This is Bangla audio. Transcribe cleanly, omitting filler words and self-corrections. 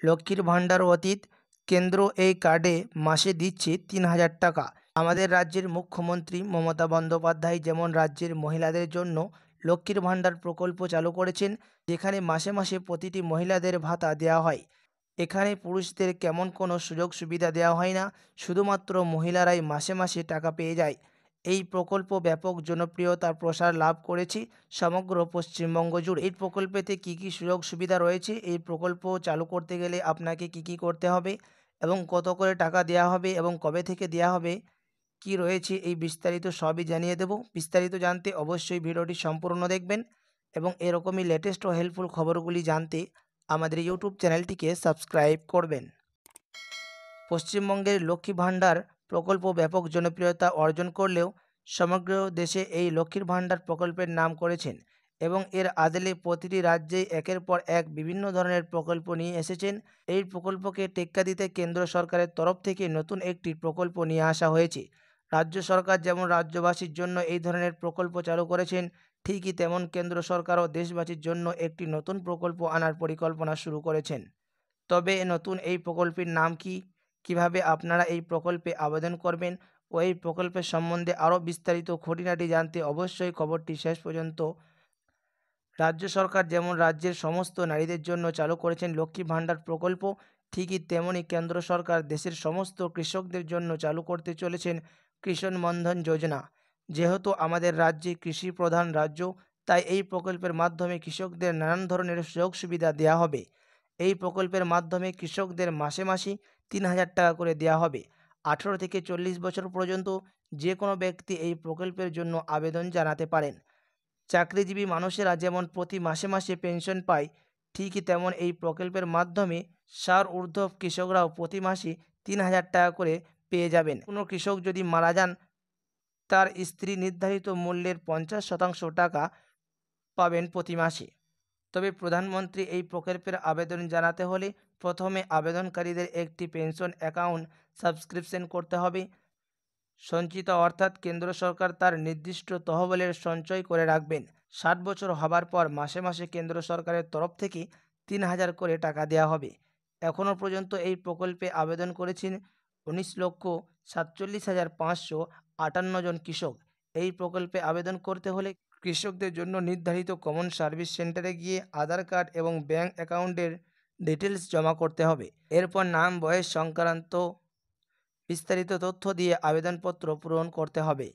লক্ষ্মীর ভাণ্ডার অতীত, কেন্দ্র এই কার্ডে মাসে দিচ্ছে ৩,০০০ টাকা। আমাদের রাজ্যের মুখ্যমন্ত্রী মমতা বন্দ্যোপাধ্যায় যেমন রাজ্যের মহিলাদের জন্য লক্ষ্মীর ভাণ্ডার প্রকল্প চালু করেছেন, যেখানে মাসে মাসে প্রতিটি মহিলাদের ভাতা দেওয়া হয়। এখানে পুরুষদের কেমন কোনো সুযোগ সুবিধা দেওয়া হয় না, শুধুমাত্র মহিলারাই মাসে মাসে টাকা পেয়ে যায়। এই প্রকল্প ব্যাপক জনপ্রিয়তার প্রসার লাভ করেছে সমগ্র পশ্চিমবঙ্গ জুড়ে। এই প্রকল্পেতে কী কী সুযোগ সুবিধা রয়েছে, এই প্রকল্প চালু করতে গেলে আপনাকে কী কী করতে হবে এবং কত করে টাকা দেওয়া হবে এবং কবে থেকে দেওয়া হবে, কি রয়েছে এই বিস্তারিত সবই জানিয়ে দেব। বিস্তারিত জানতে অবশ্যই ভিডিওটি সম্পূর্ণ দেখবেন এবং এরকমই লেটেস্ট ও হেল্পফুল খবরগুলি জানতে আমাদের ইউটিউব চ্যানেলটিকে সাবস্ক্রাইব করবেন। পশ্চিমবঙ্গের লক্ষ্মী ভাণ্ডার প্রকল্প ব্যাপক জনপ্রিয়তা অর্জন করলেও সমগ্র দেশে এই লক্ষ্মীর ভাণ্ডার প্রকল্পের নাম করেছেন এবং এর আদলে প্রতিটি রাজ্যেই একের পর এক বিভিন্ন ধরনের প্রকল্প নিয়ে এসেছেন। এই প্রকল্পকে টেক্কা দিতে কেন্দ্র সরকারের তরফ থেকে নতুন একটি প্রকল্প নিয়ে আসা হয়েছে। রাজ্য সরকার যেমন রাজ্যবাসীর জন্য এই ধরনের প্রকল্প চালু করেছেন, ঠিকই তেমন কেন্দ্র সরকারও দেশবাসীর জন্য একটি নতুন প্রকল্প আনার পরিকল্পনা শুরু করেছেন। তবে নতুন এই প্রকল্পের নাম কি, কিভাবে আপনারা এই প্রকল্পে আবেদন করবেন ও এই প্রকল্পের সম্বন্ধে আরও বিস্তারিত খুঁটিনাটি জানতে অবশ্যই খবরটি শেষ পর্যন্ত। রাজ্য সরকার যেমন রাজ্যের সমস্ত নারীদের জন্য চালু করেছেন লক্ষ্মী ভাণ্ডার প্রকল্প, ঠিকই তেমনই কেন্দ্র সরকার দেশের সমস্ত কৃষকদের জন্য চালু করতে চলেছেন কৃষক বন্ধন যোজনা। যেহেতু আমাদের রাজ্যে কৃষি প্রধান রাজ্য, তাই এই প্রকল্পের মাধ্যমে কৃষকদের নানান ধরনের সুযোগ সুবিধা দেওয়া হবে। এই প্রকল্পের মাধ্যমে কৃষকদের মাসে মাসে ৩,০০০ টাকা করে দেওয়া হবে। ১৮ থেকে ৪০ বছর পর্যন্ত যে কোনো ব্যক্তি এই প্রকল্পের জন্য আবেদন জানাতে পারেন। চাকরিজীবী মানুষেরা যেমন প্রতি মাসে মাসে পেনশন পায়, ঠিকই তেমন এই প্রকল্পের মাধ্যমে ঊর্ধ্ব কৃষকরাও প্রতি মাসে ৩,০০০ টাকা করে পেয়ে যাবেন। কোনো কৃষক যদি মারা যান, তার স্ত্রী নির্ধারিত মূল্যের ৫০% টাকা পাবেন প্রতি মাসে। তবে প্রধানমন্ত্রী এই প্রকল্পের আবেদন জানাতে হলে প্রথমে আবেদনকারীদের একটি পেনশন অ্যাকাউন্ট সাবস্ক্রিপশন করতে হবে। সঞ্চিত অর্থাৎ কেন্দ্র সরকার তার নির্দিষ্ট তহবিলের সঞ্চয় করে রাখবেন। ৬০ বছর হবার পর মাসে মাসে কেন্দ্র সরকারের তরফ থেকে ৩,০০০ করে টাকা দেওয়া হবে। এখনও পর্যন্ত এই প্রকল্পে আবেদন করেছেন ১৯,৪৭,৫৫৮ জন কৃষক। এই প্রকল্পে আবেদন করতে হলে কৃষকদের জন্য নির্ধারিত কমন সার্ভিস সেন্টারে গিয়ে আধার কার্ড এবং ব্যাঙ্ক অ্যাকাউন্টের ডিটেলস জমা করতে হবে। এরপর নাম, বয়স সংক্রান্ত বিস্তারিত তথ্য দিয়ে আবেদনপত্র পূরণ করতে হবে।